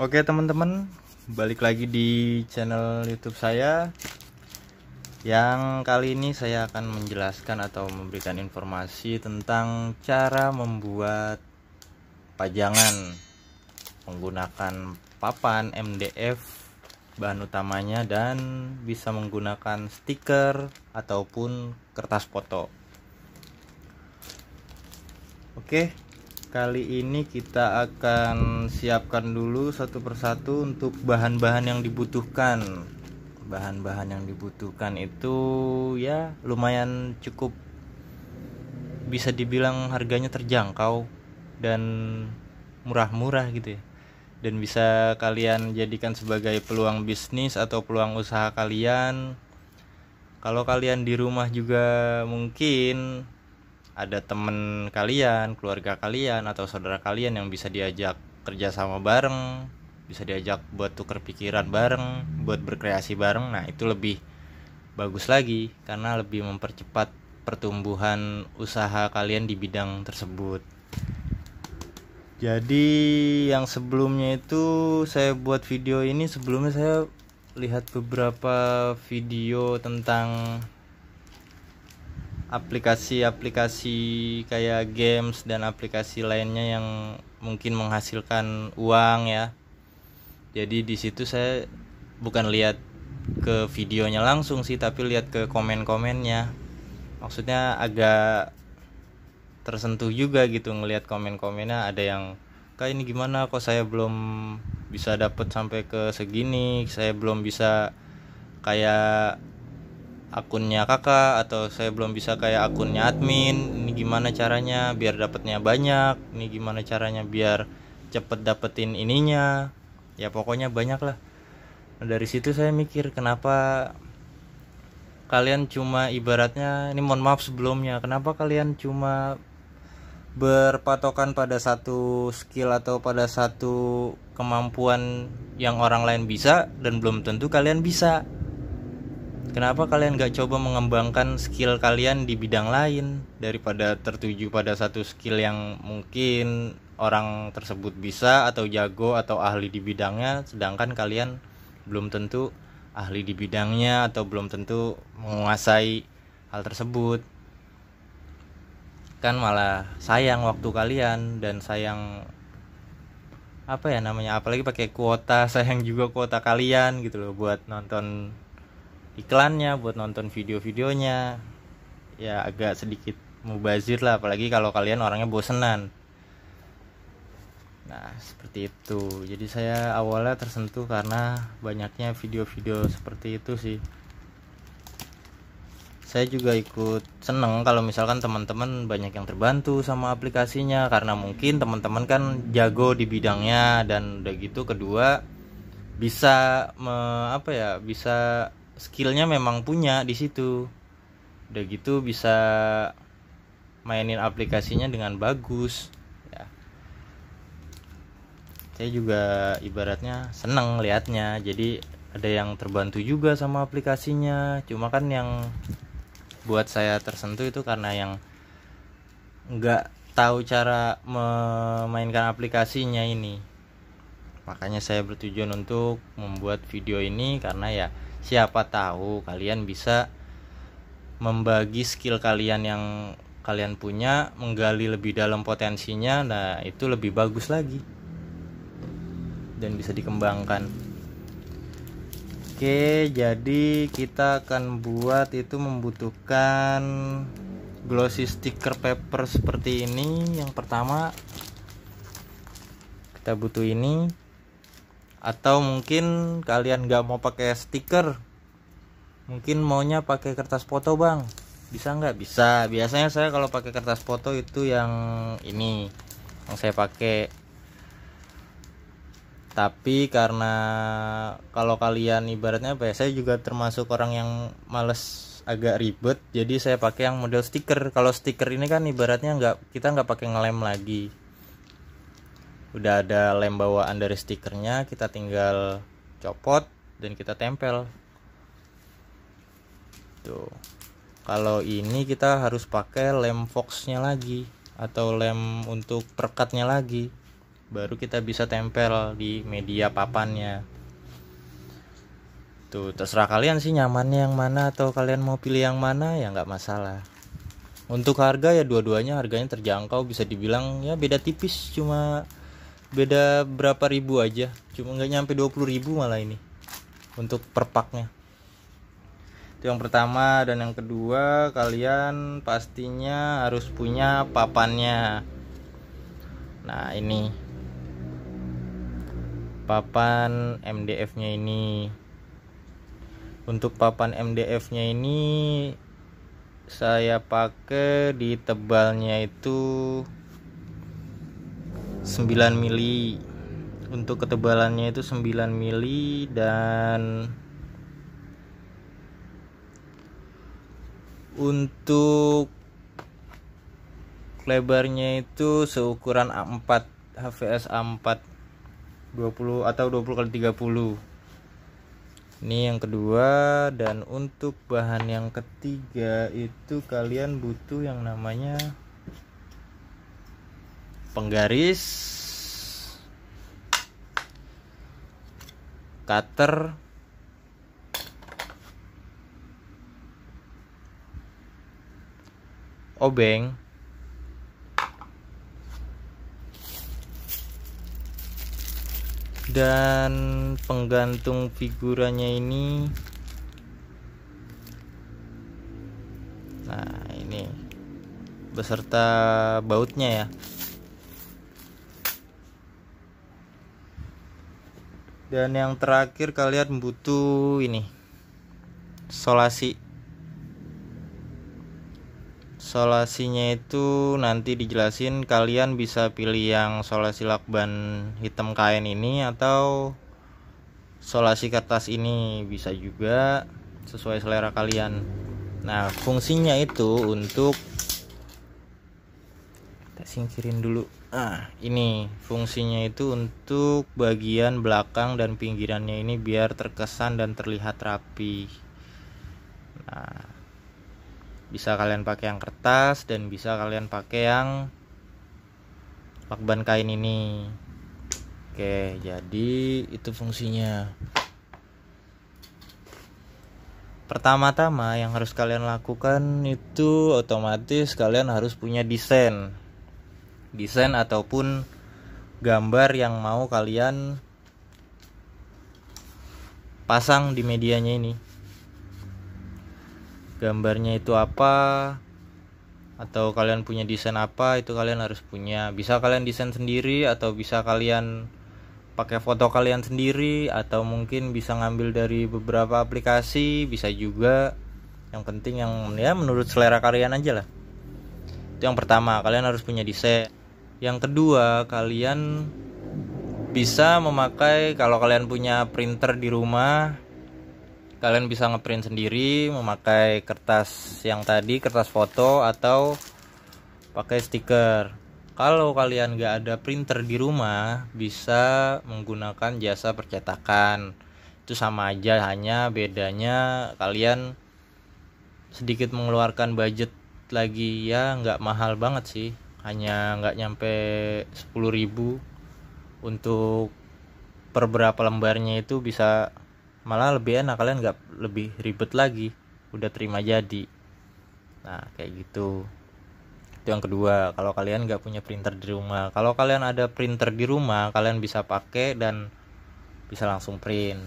Oke teman-teman, balik lagi di channel YouTube saya. Yang kali ini saya akan menjelaskan atau memberikan informasi tentang cara membuat pajangan menggunakan papan MDF bahan utamanya, dan bisa menggunakan stiker ataupun kertas foto. Oke, kali ini kita akan siapkan dulu satu persatu untuk bahan-bahan yang dibutuhkan. Bahan-bahan yang dibutuhkan itu ya lumayan cukup, bisa dibilang harganya terjangkau dan murah-murah gitu ya. Dan bisa kalian jadikan sebagai peluang bisnis atau peluang usaha kalian. Kalau kalian di rumah juga mungkin ada temen kalian, keluarga kalian, atau saudara kalian yang bisa diajak kerjasama bareng, bisa diajak buat tuker pikiran bareng, buat berkreasi bareng. Nah itu lebih bagus lagi karena lebih mempercepat pertumbuhan usaha kalian di bidang tersebut. Jadi yang sebelumnya itu saya buat video ini, sebelumnya saya lihat beberapa video tentang aplikasi-aplikasi kayak games dan aplikasi lainnya yang mungkin menghasilkan uang ya. Jadi di situ saya bukan lihat ke videonya langsung sih, tapi lihat ke komen-komennya. Maksudnya agak tersentuh juga gitu ngelihat komen-komennya. Ada yang kayak ini gimana kok saya belum bisa dapat sampai ke segini, saya belum bisa kayak akunnya kakak, atau saya belum bisa kayak akunnya admin. Ini gimana caranya biar dapatnya banyak, ini gimana caranya biar cepet dapetin ininya. Ya pokoknya banyak lah. Nah, dari situ saya mikir, kenapa kalian cuma ibaratnya, ini mohon maaf sebelumnya, kenapa kalian cuma berpatokan pada satu skill atau pada satu kemampuan yang orang lain bisa dan belum tentu kalian bisa. Kenapa kalian gak coba mengembangkan skill kalian di bidang lain, daripada tertuju pada satu skill yang mungkin orang tersebut bisa atau jago atau ahli di bidangnya, sedangkan kalian belum tentu ahli di bidangnya atau belum tentu menguasai hal tersebut. Kan malah sayang waktu kalian dan sayang apa ya namanya, apalagi pakai kuota, sayang juga kuota kalian gitu loh buat nonton iklannya, buat nonton video-videonya. Ya agak sedikit mubazir lah, apalagi kalau kalian orangnya bosenan. Nah seperti itu. Jadi saya awalnya tersentuh karena banyaknya video-video seperti itu sih. Saya juga ikut seneng kalau misalkan teman-teman banyak yang terbantu sama aplikasinya, karena mungkin teman-teman kan jago di bidangnya, dan udah gitu kedua bisa bisa skillnya memang punya di situ. Udah gitu bisa mainin aplikasinya dengan bagus ya. Saya juga ibaratnya seneng liatnya, jadi ada yang terbantu juga sama aplikasinya. Cuma kan yang buat saya tersentuh itu karena yang nggak tahu cara memainkan aplikasinya ini. Makanya saya bertujuan untuk membuat video ini, karena ya siapa tahu kalian bisa membagi skill kalian yang kalian punya, menggali lebih dalam potensinya. Nah itu lebih bagus lagi dan bisa dikembangkan. Oke, jadi kita akan buat itu membutuhkan glossy sticker paper seperti ini. Yang pertama kita butuh ini, atau mungkin kalian gak mau pakai stiker, mungkin maunya pakai kertas foto bang, bisa nggak? Bisa. Biasanya saya kalau pakai kertas foto itu yang ini yang saya pakai. Tapi karena kalau kalian ibaratnya apa ya, saya juga termasuk orang yang males agak ribet, jadi saya pakai yang model stiker. Kalau stiker ini kan ibaratnya kita nggak pakai ngelem lagi, udah ada lem bawaan dari stikernya, kita tinggal copot dan kita tempel tuh. Kalau ini kita harus pakai lem foxnya lagi atau lem untuk perekatnya lagi, baru kita bisa tempel di media papannya. Tuh terserah kalian sih nyamannya yang mana, atau kalian mau pilih yang mana ya nggak masalah. Untuk harga ya dua-duanya harganya terjangkau, bisa dibilang ya beda tipis, cuma beda berapa ribu aja, cuma nggak nyampe 20.000 malah ini untuk per paknya. Itu yang pertama. Dan yang kedua, kalian pastinya harus punya papannya. Nah ini papan MDF-nya ini. Untuk papan MDF-nya ini saya pakai di tebalnya itu 9 mili. Untuk ketebalannya itu 9 mili, dan untuk lebarnya itu seukuran A4, HVS A4 20 atau 20 x 30. Ini yang kedua. Dan untuk bahan yang ketiga itu kalian butuh yang namanya penggaris, cutter, obeng, dan penggantung figurannya ini. Nah ini beserta bautnya ya. Dan yang terakhir kalian butuh ini, solasi. Solasinya itu nanti dijelasin, kalian bisa pilih yang solasi lakban hitam kain ini atau solasi kertas ini, bisa juga sesuai selera kalian. Nah fungsinya itu untuk, kita singkirin dulu. Ini fungsinya itu untuk bagian belakang dan pinggirannya ini biar terkesan dan terlihat rapi. Nah bisa kalian pakai yang kertas dan bisa kalian pakai yang lakban kain ini. Oke, jadi itu fungsinya. Pertama-tama yang harus kalian lakukan itu otomatis kalian harus punya desain ataupun gambar yang mau kalian pasang di medianya ini. Gambarnya itu apa, atau kalian punya desain apa, itu kalian harus punya. Bisa kalian desain sendiri, atau bisa kalian pakai foto kalian sendiri, atau mungkin bisa ngambil dari beberapa aplikasi, bisa juga. Yang penting yang ya menurut selera kalian aja lah. Itu yang pertama, kalian harus punya desain. Yang kedua, kalian bisa memakai, kalau kalian punya printer di rumah, kalian bisa ngeprint sendiri memakai kertas yang tadi, kertas foto, atau pakai stiker. Kalau kalian gak ada printer di rumah, bisa menggunakan jasa percetakan. Itu sama aja, hanya bedanya kalian sedikit mengeluarkan budget lagi, ya nggak mahal banget sih, hanya nggak nyampe 10.000. Untuk per berapa lembarnya itu bisa, malah lebih enak, kalian nggak lebih ribet lagi, udah terima jadi. Nah kayak gitu. Itu yang kedua, kalau kalian nggak punya printer di rumah. Kalau kalian ada printer di rumah, kalian bisa pakai dan bisa langsung print.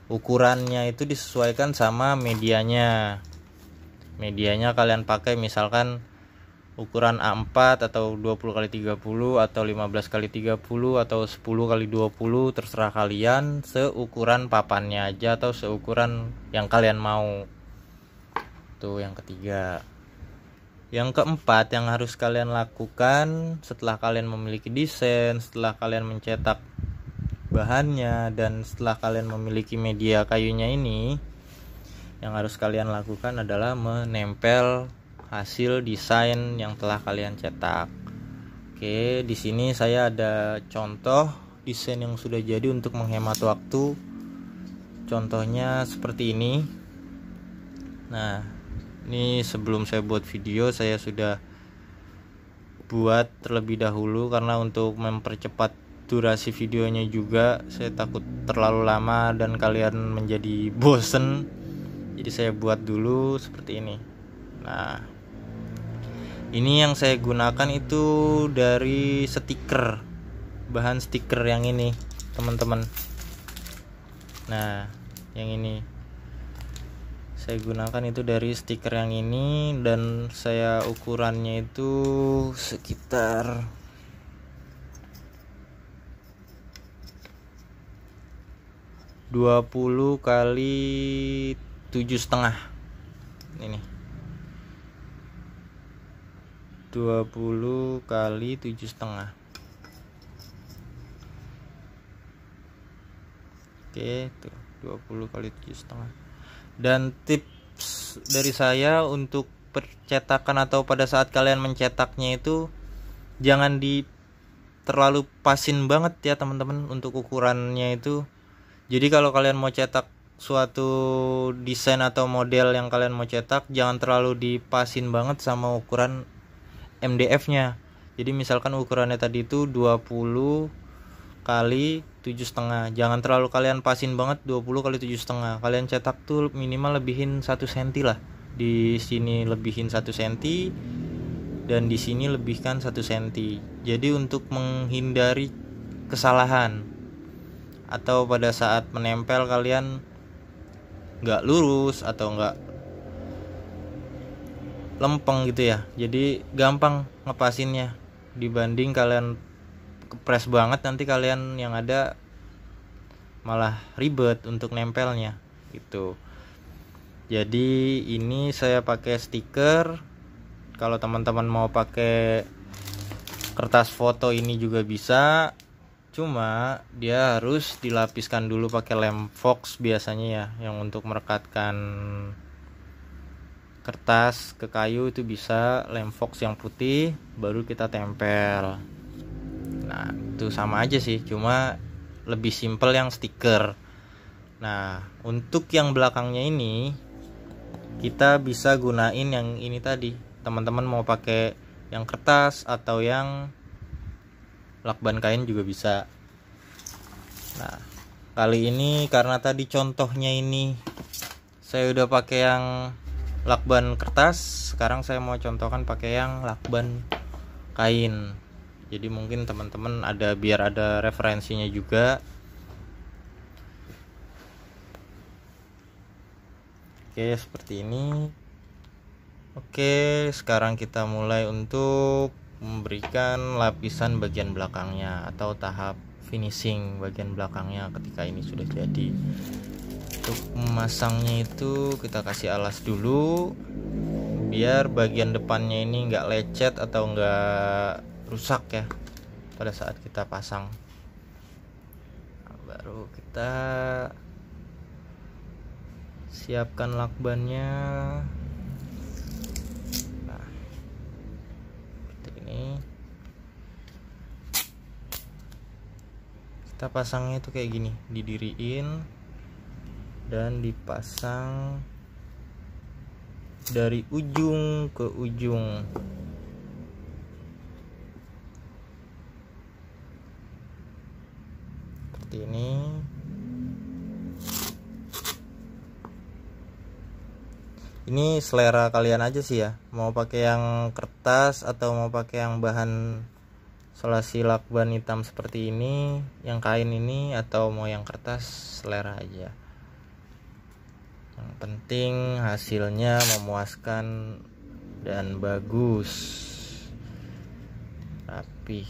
Ukurannya itu disesuaikan sama medianya. Medianya kalian pakai misalkan ukuran A4 atau 20x30 atau 15x30 atau 10x20, terserah kalian, seukuran papannya aja atau seukuran yang kalian mau. Tuh yang ketiga. Yang keempat yang harus kalian lakukan setelah kalian memiliki desain, setelah kalian mencetak bahannya, dan setelah kalian memiliki media kayunya ini, yang harus kalian lakukan adalah menempel hasil desain yang telah kalian cetak. Oke, di sini saya ada contoh desain yang sudah jadi untuk menghemat waktu. Contohnya seperti ini. Nah, ini sebelum saya buat video saya sudah buat terlebih dahulu, karena untuk mempercepat durasi videonya juga saya takut terlalu lama dan kalian menjadi bosen. Jadi saya buat dulu seperti ini. Nah, ini yang saya gunakan itu dari stiker, bahan stiker yang ini teman-teman. Nah, yang ini saya gunakan itu dari stiker yang ini, dan saya ukurannya itu sekitar 20 kali 7,5. Ini 20 kali 7,5. Oke, tuh 20 kali 7,5. Dan tips dari saya untuk percetakan atau pada saat kalian mencetaknya itu jangan terlalu pasin banget ya teman-teman untuk ukurannya itu. Jadi kalau kalian mau cetak suatu desain atau model yang kalian mau cetak, jangan terlalu dipasin banget sama ukuran MDF-nya. Jadi misalkan ukurannya tadi itu 20 kali 7,5, jangan terlalu kalian pasin banget 20 kali 7,5. Kalian cetak tuh minimal lebihin 1 cm lah. Di sini lebihin 1 cm dan di sini lebihkan 1 cm. Jadi untuk menghindari kesalahan atau pada saat menempel kalian nggak lurus atau nggak lempeng gitu ya, jadi gampang ngepasinnya dibanding kalian kepres banget, nanti kalian yang ada malah ribet untuk nempelnya gitu. Jadi ini saya pakai stiker. Kalau teman-teman mau pakai kertas foto ini juga bisa, cuma dia harus dilapiskan dulu pakai lem fox biasanya ya, yang untuk merekatkan kertas ke kayu itu bisa lem fox yang putih, baru kita tempel. Nah itu sama aja sih, cuma lebih simple yang stiker. Nah untuk yang belakangnya ini kita bisa gunain yang ini tadi. Teman-teman mau pakai yang kertas atau yang lakban kain juga bisa. Nah kali ini karena tadi contohnya ini saya udah pakai yang lakban kertas, sekarang saya mau contohkan pakai yang lakban kain. Jadi mungkin teman-teman biar ada referensinya juga. Oke, seperti ini. Oke, sekarang kita mulai untuk memberikan lapisan bagian belakangnya atau tahap finishing bagian belakangnya ketika ini sudah jadi. Untuk memasangnya itu kita kasih alas dulu biar bagian depannya ini nggak lecet atau nggak rusak ya pada saat kita pasang. Nah, baru kita siapkan lakbannya. Nah seperti ini, kita pasangnya itu kayak gini, didiriin dan dipasang dari ujung ke ujung. Seperti ini. Ini selera kalian aja sih ya, mau pakai yang kertas atau mau pakai yang bahan solasi lakban hitam seperti ini, yang kain ini, atau mau yang kertas, selera aja. Yang penting hasilnya memuaskan dan bagus, rapih.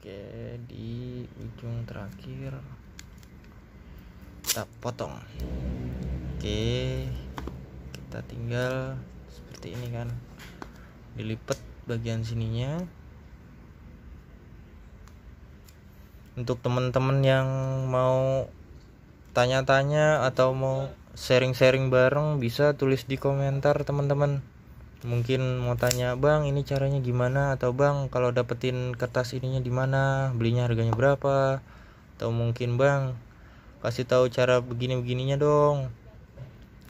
Oke, di ujung terakhir kita potong. Oke, kita tinggal seperti ini kan, dilipat bagian sininya. Untuk teman-teman yang mau tanya-tanya atau mau sharing-sharing bareng, bisa tulis di komentar teman-teman. Mungkin mau tanya, bang ini caranya gimana, atau bang kalau dapetin kertas ininya di mana, belinya harganya berapa, atau mungkin bang kasih tahu cara begini-begininya dong.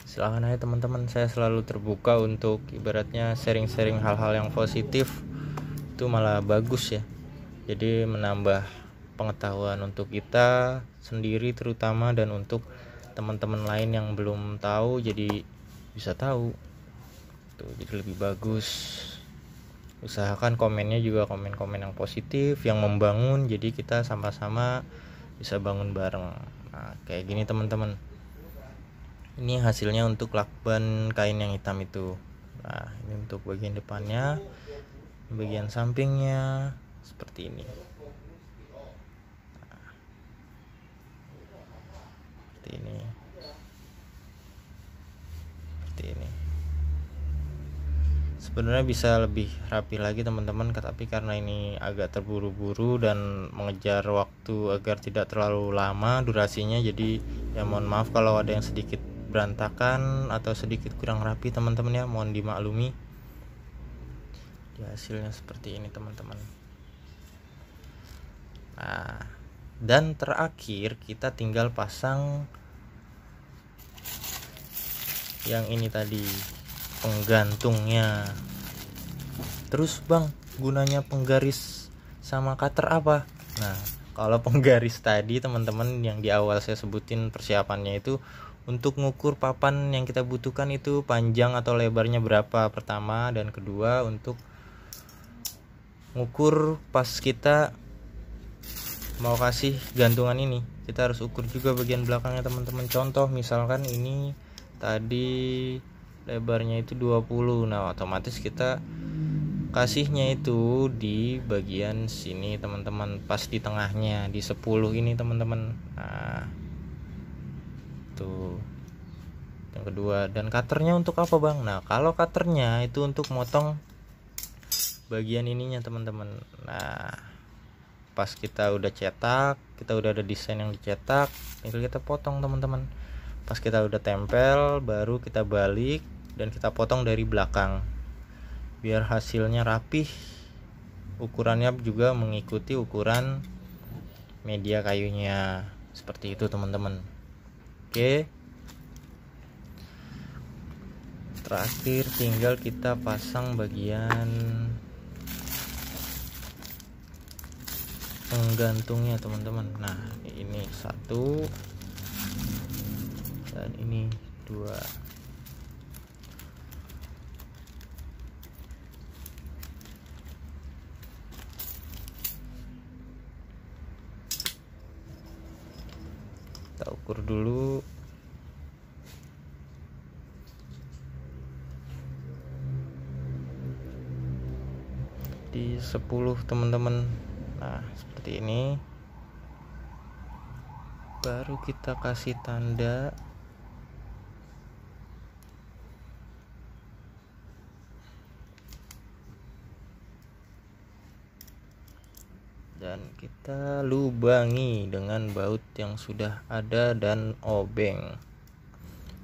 Silahkan aja teman-teman, saya selalu terbuka untuk ibaratnya sharing-sharing hal-hal yang positif, itu malah bagus ya. Jadi menambah pengetahuan untuk kita sendiri terutama, dan untuk teman-teman lain yang belum tahu jadi bisa tahu tuh, jadi lebih bagus. Usahakan komennya juga komen-komen yang positif, yang membangun, jadi kita sama-sama bisa bangun bareng. Nah kayak gini teman-teman, ini hasilnya untuk lakban kain yang hitam itu. Nah ini untuk bagian depannya, bagian sampingnya seperti ini. Seperti ini. Sebenarnya bisa lebih rapi lagi teman-teman, tapi karena ini agak terburu-buru dan mengejar waktu agar tidak terlalu lama durasinya, jadi ya mohon maaf kalau ada yang sedikit berantakan atau sedikit kurang rapi teman-teman ya, mohon dimaklumi. Hasilnya seperti ini teman-teman. Nah, dan terakhir kita tinggal pasang yang ini tadi, penggantungnya. Terus bang, gunanya penggaris sama cutter apa? Nah kalau penggaris tadi teman-teman yang di awal saya sebutin persiapannya itu untuk ngukur papan yang kita butuhkan itu panjang atau lebarnya berapa pertama, dan kedua untuk ngukur pas kita mau kasih gantungan ini, kita harus ukur juga bagian belakangnya teman-teman. Contoh misalkan ini tadi lebarnya itu 20, nah otomatis kita kasihnya itu di bagian sini teman-teman, pas di tengahnya di 10 ini teman-teman. Nah tuh yang kedua. Dan cutternya untuk apa bang? Nah kalau cutternya itu untuk motong bagian ininya teman-teman. Nah pas kita udah cetak, kita udah ada desain yang dicetak, tinggal kita potong teman-teman. Pas kita udah tempel, baru kita balik dan kita potong dari belakang biar hasilnya rapih. Ukurannya juga mengikuti ukuran media kayunya, seperti itu teman-teman. Oke, terakhir tinggal kita pasang bagian penggantungnya teman-teman. Nah ini 1 dan ini 2. Kita ukur dulu. Di 10 teman-teman. Nah seperti ini. Baru kita kasih tanda. Dan kita lubangi dengan baut yang sudah ada dan obeng.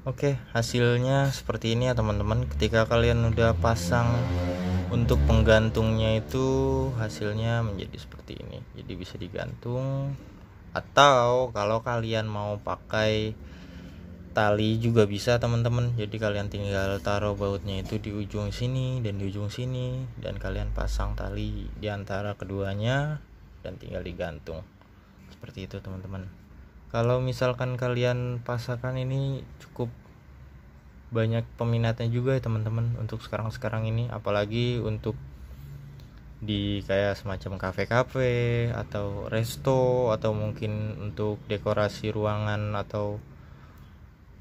Oke, hasilnya seperti ini ya teman-teman. Ketika kalian udah pasang untuk penggantungnya itu, hasilnya menjadi seperti ini. Jadi bisa digantung, atau kalau kalian mau pakai tali juga bisa teman-teman. Jadi kalian tinggal taruh bautnya itu di ujung sini dan di ujung sini, dan kalian pasang tali di antara keduanya dan tinggal digantung seperti itu teman-teman. Kalau misalkan kalian pasangkan ini cukup banyak peminatnya juga ya teman-teman untuk sekarang ini, apalagi untuk di kayak semacam kafe-kafe atau resto, atau mungkin untuk dekorasi ruangan atau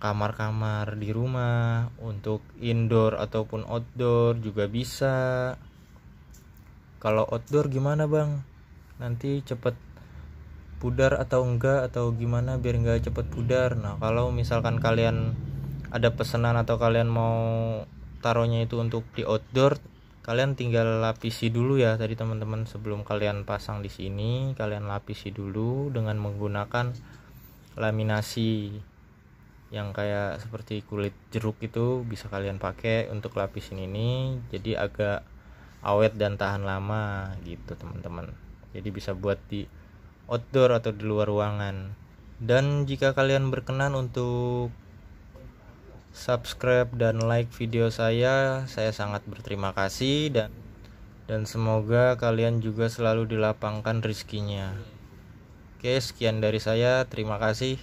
kamar-kamar di rumah, untuk indoor ataupun outdoor juga bisa. Kalau outdoor gimana bang? Nanti cepet pudar atau enggak, atau gimana biar enggak cepet pudar? Nah kalau misalkan kalian ada pesanan atau kalian mau taruhnya itu untuk di outdoor, kalian tinggal lapisi dulu ya tadi teman-teman. Sebelum kalian pasang di sini, kalian lapisi dulu dengan menggunakan laminasi. yang kayak seperti kulit jeruk itu bisa kalian pakai untuk lapisin ini, jadi agak awet dan tahan lama gitu teman-teman. Jadi bisa buat di outdoor atau di luar ruangan. Dan jika kalian berkenan untuk subscribe dan like video saya sangat berterima kasih, dan semoga kalian juga selalu dilapangkan rezekinya. Oke, sekian dari saya, terima kasih.